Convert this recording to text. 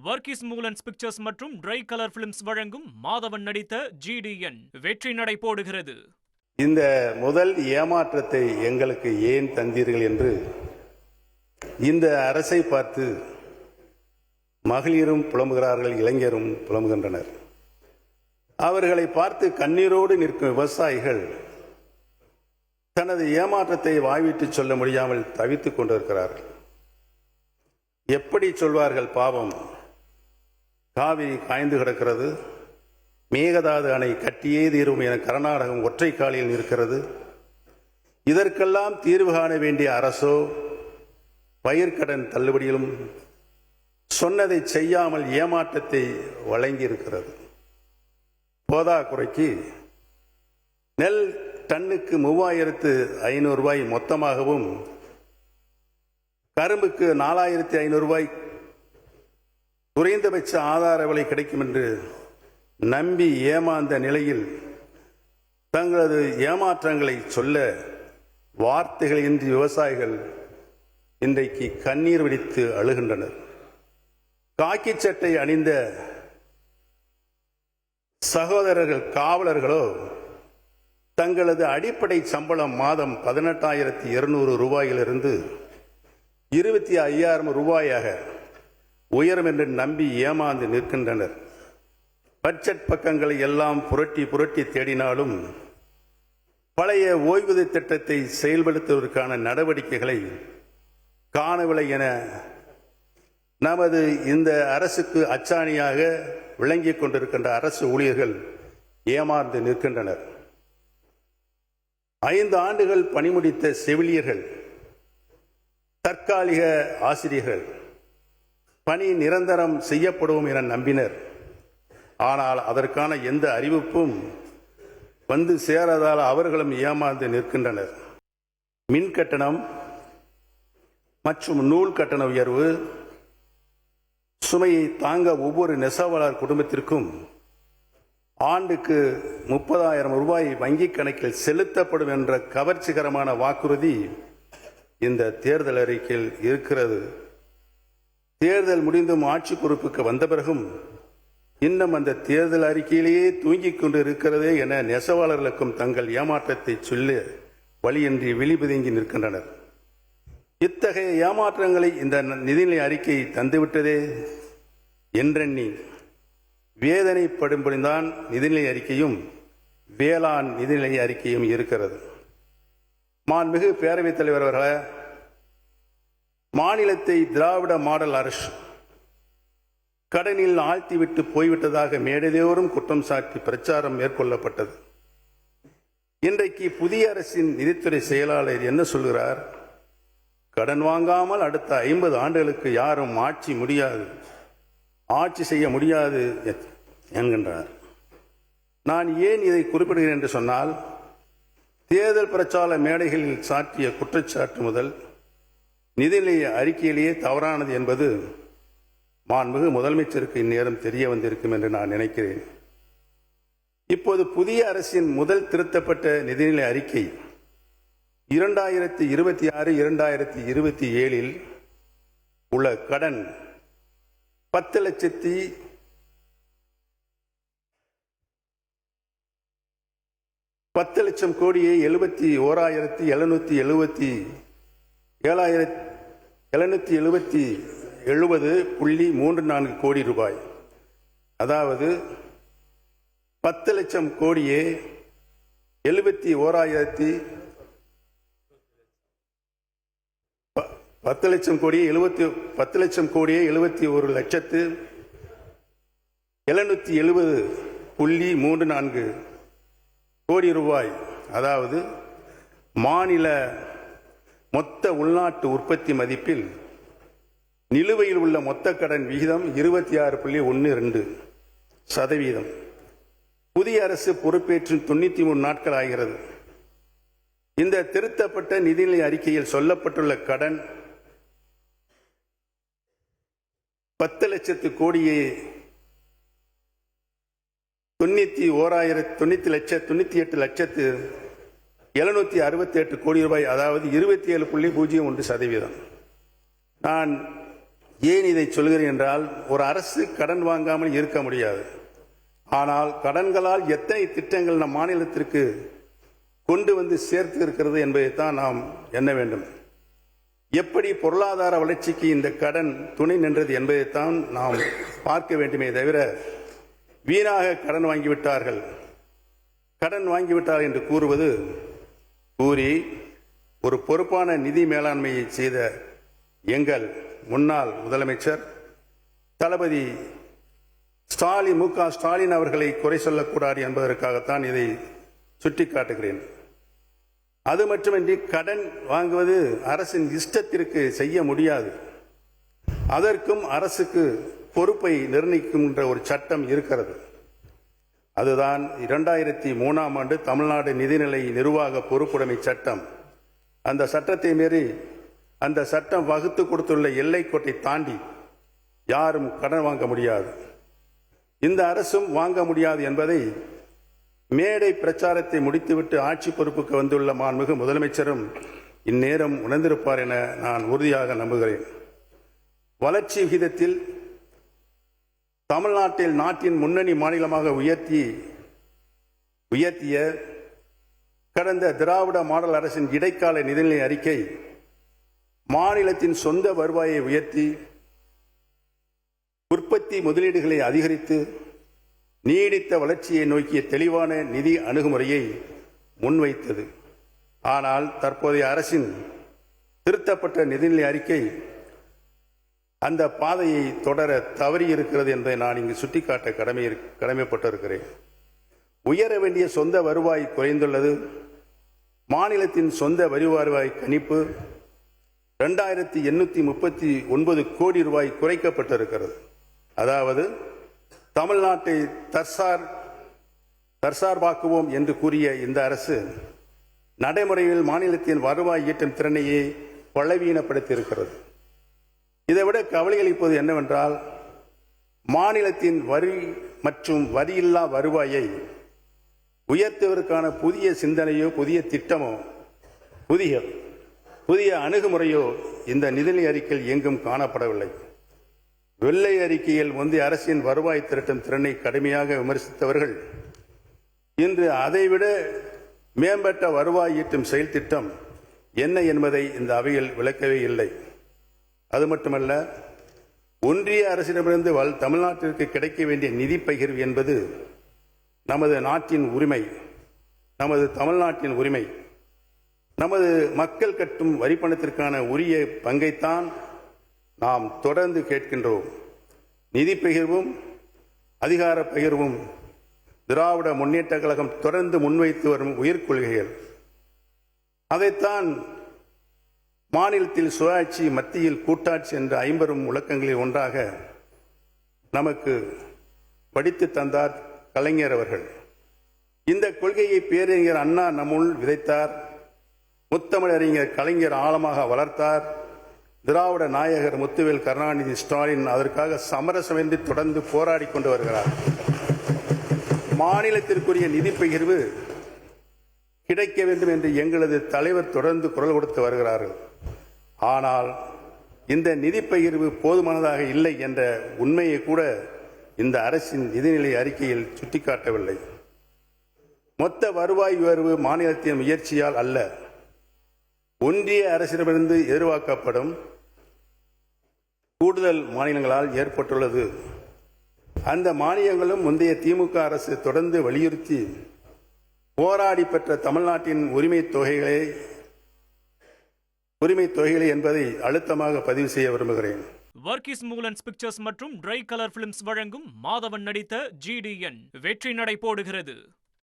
Varghese மூலன்ஸ் pictures மற்றும் try colour films வழங்கும் மாதவன் நடித்த GDN வெற்றி நடை போடுகிறது. இந்த முதல் ஏமாற்றத்தை எங்களுக்கு ஏன் தந்தீர்கள் என்று இந்த அரசை பார்த்து மகளிரும் புலம்புகிறார்கள், இளைஞரும் புலம்புகின்றனர். அவர்களை பார்த்து கண்ணீரோடு நிற்கும் விவசாயிகள் தனது ஏமாற்றத்தை வாய்விட்டு சொல்ல முடியாமல் தவித்துக் கொண்டிருக்கிறார்கள். எப்படி சொல்வார்கள்? பாவம், காவிரி காய்ந்து கிடக்கிறது, மேகதாது அணை கட்டியே தீரும் என கர்நாடகம் ஒற்றை காலில் நிற்கிறது. இதற்கெல்லாம் தீர்வு காண வேண்டிய அரசோ பயிர்க்கடன் தள்ளுபடியிலும் சொன்னதை செய்யாமல் ஏமாற்றத்தை வழங்கியிருக்கிறது. போதாக்குறைக்கு நெல் டன்னுக்கு 3500 ரூபாய் மொத்தமாகவும், கரும்புக்கு 4500 ரூபாய் குறைந்தபட்ச ஆதார விலை கிடைக்கும் என்று நம்பி ஏமாந்த நிலையில் தங்களது ஏமாற்றங்களை சொல்ல வார்த்தைகள் இன்றி விவசாயிகள் இன்றைக்கு கண்ணீர் வெடித்து அழுகின்றனர். காக்கி சட்டை அணிந்த சகோதரர்கள் காவலர்களோ தங்களது அடிப்படை சம்பளம் மாதம் 18,200 ரூபாயிலிருந்து 25,000 ரூபாயாக உயரும் என்று நம்பி ஏமாந்து நிற்கின்றனர். பட்ஜெட் பக்கங்களை எல்லாம் புரட்டி புரட்டி தேடினாலும் பழைய ஓய்வூதிய திட்டத்தை செயல்படுத்துவதற்கான நடவடிக்கைகளை காணவில்லை என நமது இந்த அரசுக்கு அச்சாணியாக விளங்கிக் கொண்டிருக்கின்ற அரசு ஊழியர்கள் ஏமாந்து நிற்கின்றனர். 5 ஆண்டுகள் பணிமுடித்த செவிலியர்கள், தற்காலிக ஆசிரியர்கள் பணி நிரந்தரம் செய்யப்படும் என நம்பினர். ஆனால் அதற்கான எந்த அறிவிப்பும் வந்து சேராதால் அவர்களும் ஏமாந்து நிற்கின்றனர். மின் கட்டணம் மற்றும் நூல் கட்டண உயர்வு சுமையை தாங்க ஒவ்வொரு நெசவாளர் குடும்பத்திற்கும் ஆண்டுக்கு 30,000 ரூபாய் வங்கிக் கணக்கில் செலுத்தப்படும் என்ற கவர்ச்சிகரமான வாக்குறுதி இந்த தேர்தல் அறிக்கையில் இருக்கிறது. தேர்தல் முடிந்தும் ஆட்சி பொறுப்புக்கு வந்த பிறகும் இன்னும் அந்த தேர்தல் அறிக்கையிலேயே தூங்கிக் கொண்டு இருக்கிறதே என நெசவாளர்களுக்கும் தங்கள் ஏமாற்றத்தை சொல்ல வழியின்றி விழிபதுங்கி நிற்கின்றனர். இத்தகைய ஏமாற்றங்களை இந்த நிதிநிலை அறிக்கை தந்துவிட்டதே என்றெண்ணி வேதனைப்படும்படிதான் நிதிநிலை அறிக்கையும் வேளாண் நிதிநிலை அறிக்கையும் இருக்கிறது. மாண்புமிகு பேரவைத் தலைவர் அவர்களே, மாநிலத்தை திராவிட மாடல் அரசு கடனில் ஆழ்த்திவிட்டு போய்விட்டதாக மேடைதோறும் குற்றம் சாட்டி பிரச்சாரம் மேற்கொள்ளப்பட்டது. இன்றைக்கு புதிய அரசின் நிதித்துறை செயலாளர் என்ன சொல்கிறார்? கடன் வாங்காமல் அடுத்த 50 ஆண்டுகளுக்கு யாரும் ஆட்சி செய்ய முடியாது என்கின்றார். நான் ஏன் இதை குறிப்பிடுகிறேன் என்று சொன்னால், தேர்தல் பிரச்சார மேடைகளில் சாட்டிய குற்றச்சாட்டு முதல் நிதிநிலை அறிக்கையிலேயே தவறானது என்பது மாண்புமிகு முதலமைச்சருக்கு இந்நேரம் தெரிய வந்திருக்கும் என்று நான் நினைக்கிறேன். இப்போது புதிய அரசின் முதல் திருத்தப்பட்ட நிதிநிலை அறிக்கை 2026-2027 உள்ள கடன் 10 லட்சம் கோடியே 71,770.34 கோடி ரூபாய். அதாவது 10 லட்சம் கோடியே 71,770.34 கோடி ரூபாய். அதாவது மாநில மொத்த உள்நாட்டு உற்பத்தி மதிப்பில் நிலுவையில் உள்ள மொத்த கடன் விகிதம் 26.12%. புதிய அரசு பொறுப்பேற்று 93 நாட்கள் ஆகிறது. இந்த திருத்தப்பட்ட நிதிநிலை அறிக்கையில் சொல்லப்பட்டுள்ள கடன் 10 லட்சத்து கோடியே 98,768 கோடி ரூபாய். அதாவது 27.01%. நான் ஏன் இதை சொல்கிறேன் என்றால், ஒரு அரசு கடன் வாங்காமல் இருக்க முடியாது. ஆனால் கடன்களால் எத்தனை திட்டங்கள் நம் மாநிலத்திற்கு கொண்டு வந்து சேர்த்து இருக்கிறது என்பதைத்தான் நாம் எண்ண வேண்டும். எப்படி பொருளாதார வளர்ச்சிக்கு இந்த கடன் துணை நின்றது என்பதைத்தான் நாம் பார்க்க வேண்டுமே தவிர, வீணாக கடன் வாங்கிவிட்டார்கள் என்று கூறி ஒரு பொறுப்பான நிதி மேலாண்மையை செய்த எங்கள் முன்னாள் முதலமைச்சர் தளபதி ஸ்டாலின் அவர்களை குறை சொல்லக்கூடாது என்பதற்காகத்தான் இதை சுட்டிக்காட்டுகிறேன். அது மட்டுமின்றி கடன் வாங்குவது அரசின் இஷ்டத்திற்கு செய்ய முடியாது. அதற்கும் அரசுக்கு பொறுப்பை நிர்ணயிக்கின்ற ஒரு சட்டம் இருக்கிறது. அதுதான் 2003ஆம் ஆண்டு தமிழ்நாடு நிதிநிலை நிர்வாக பொறுப்புடைமை சட்டம். அந்த சட்டத்தை மீறி அந்த சட்டம் வகுத்து கொடுத்துள்ள எல்லைக்கோட்டை தாண்டி யாரும் கடன் வாங்க முடியாது. இந்த அரசும் வாங்க முடியாது என்பதை மேடை பிரச்சாரத்தை முடித்துவிட்டு ஆட்சி பொறுப்புக்கு வந்துள்ள மாண்புமிகு முதலமைச்சரும் இந்நேரம் உணர்ந்திருப்பார் என நான் உறுதியாக நம்புகிறேன். வளர்ச்சி விகிதத்தில் தமிழ்நாட்டில் நாட்டின் முன்னணி மாநிலமாக உயர்த்திய கடந்த திராவிட மாடல் அரசின் இடைக்கால நிதிநிலை அறிக்கை மாநிலத்தின் சொந்த வருவாயை உயர்த்தி, உற்பத்தி முதலீடுகளை அதிகரித்து, நீடித்த வளர்ச்சியை நோக்கிய தெளிவான நிதி அணுகுமுறையை முன்வைத்தது. ஆனால் தற்போதைய அரசின் திருத்தப்பட்ட நிதிநிலை அறிக்கை அந்த பாதையை தொடர தவறியிருக்கிறது என்பதை நான் இங்கு சுட்டிக்காட்ட கடமைப்பட்டிருக்கிறேன். உயர வேண்டிய சொந்த வருவாய் குறைந்துள்ளது. மாநிலத்தின் சொந்த வரி வருவாய் கணிப்பு 2839 கோடி ரூபாய் குறைக்கப்பட்டிருக்கிறது. அதாவது தமிழ்நாட்டை தற்சார்பாக்குவோம் என்று கூறிய இந்த அரசு நடைமுறையில் மாநிலத்தின் வருவாய் ஈட்டும் திறனையே பலவீனப்படுத்தியிருக்கிறது. இதைவிட கவலையளிப்பது என்னவென்றால், மாநிலத்தின் வரி மற்றும் வரியில்லா வருவாயை உயர்த்துவதற்கான புதிய சிந்தனையோ, புதிய திட்டமோ, புதிய அணுகுமுறையோ இந்த நிதிநிலை அறிக்கையில் எங்கும் காணப்படவில்லை. வெள்ளை அறிக்கையில் முந்தைய அரசின் வருவாய் திரட்டும் திறனை கடுமையாக விமர்சித்தவர்கள் இன்று அதைவிட மேம்பட்ட வருவாய் ஈட்டும் செயல் திட்டம் என்ன என்பதை இந்த அவையில் விளக்கவே இல்லை. அது மட்டுமல்ல, ஒன்றிய அரசிடமிருந்து தமிழ்நாட்டிற்கு கிடைக்க வேண்டிய நிதி பகிர்வு என்பது நமது நாட்டின் உரிமை, நமது தமிழ்நாட்டின் உரிமை. நமது மக்கள் கட்டும் வரிப்பணத்திற்கான உரிய பங்கைத்தான் நாம் தொடர்ந்து கேட்கின்றோம். நிதி பகிர்வும் அதிகார பகிர்வும் திராவிட முன்னேற்ற கழகம் தொடர்ந்து முன்வைத்து வரும் உயிர்கொள்கைகள். அதைத்தான் மாநிலத்தில் சுயாட்சி, மத்தியில் கூட்டாட்சி என்ற 50 முழக்கங்களில் ஒன்றாக நமக்கு படித்து தந்தார் கலைஞர் அவர்கள். இந்த கொள்கையை பேரறிஞர் அண்ணா நம்முள் விதைத்தார். முத்தமிழறிஞர் கலைஞர் ஆழமாக வளர்த்தார். திராவிட நாயகர் முத்துவேல் கருணாநிதி ஸ்டாலின் அதற்காக சமரசமின்றி தொடர்ந்து போராடி கொண்டு வருகிறார். மாநிலத்திற்குரிய நிதி பகிர்வு கிடைக்க வேண்டும் என்று எங்களது தலைவர் தொடர்ந்து குரல் கொடுத்து வருகிறார்கள். ஆனால் இந்த நிதி பகிர்வு போதுமானதாக இல்லை என்ற உண்மையை கூட இந்த அரசின் நிதிநிலை அறிக்கையில் சுட்டிக்காட்டவில்லை. மொத்த வருவாய் உயர்வு மாநிலத்தின் முயற்சியால் அல்ல, ஒன்றிய அரசிடமிருந்து எதிர்பார்க்கப்படும் கூடுதல் மாநிலங்களால் ஏற்பட்டுள்ளது. அந்த மானியங்களும் முந்தைய திமுக அரசு தொடர்ந்து வலியுறுத்தி போராடி பெற்ற தமிழ்நாட்டின் உரிமை தொகைகளை என்பதை அழுத்தமாக பதிவு செய்ய விரும்புகிறேன். வர்கீஸ் மூலன்ஸ் பிக்சர்ஸ் மற்றும் ட்ரை கலர் பிலிம்ஸ் வழங்கும் மாதவன் நடித்த GDN வெற்றி நடை போடுகிறது.